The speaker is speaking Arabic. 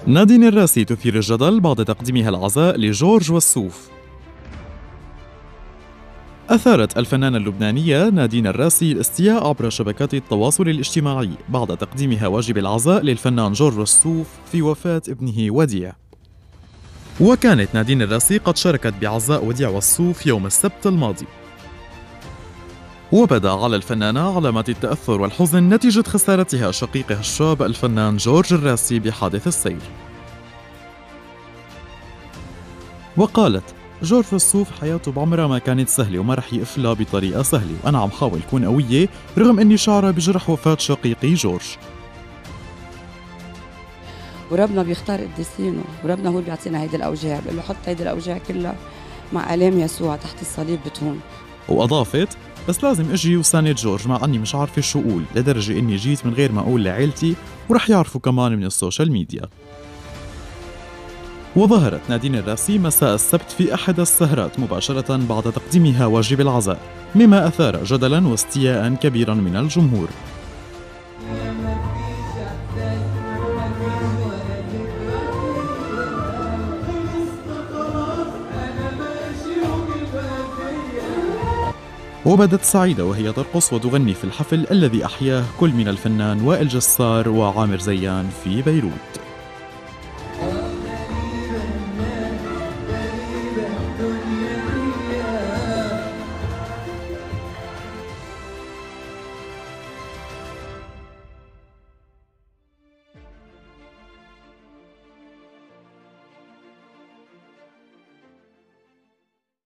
نادين الراسي تثير الجدل بعد تقديمها العزاء لجورج وسوف. أثارت الفنانة اللبنانية نادين الراسي الاستياء عبر شبكات التواصل الاجتماعي بعد تقديمها واجب العزاء للفنان جورج وسوف في وفاة ابنه وديع. وكانت نادين الراسي قد شاركت بعزاء وديع وسوف يوم السبت الماضي. وبدا على الفنانة علامات التأثر والحزن نتيجة خسارتها شقيقها الشاب الفنان جورج الراسي بحادث السير. وقالت: جورج وسوف حياته بعمرها ما كانت سهلة وما رح يقفلها بطريقة سهلة، وأنا عم حاول كون قوية رغم إني شعرة بجرح وفاة شقيقي جورج. وربنا بيختار قديسينه، وربنا هو اللي بيعطينا هيدي الأوجاع، بقول له حط هيدي الأوجاع كلها مع آلام يسوع تحت الصليب بتهون. وأضافت: بس لازم أجي وساند جورج مع أني مش عارفة شو أقول، لدرجة إني جيت من غير ما أقول لعيلتي ورح يعرفوا كمان من السوشيال ميديا. وظهرت نادين الراسي مساء السبت في أحد السهرات مباشرة بعد تقديمها واجب العزاء، مما أثار جدلا واستياء كبيرا من الجمهور. وبدت سعيدة وهي ترقص وتغني في الحفل الذي أحياه كل من الفنان وائل جسار وعامر زيان في بيروت.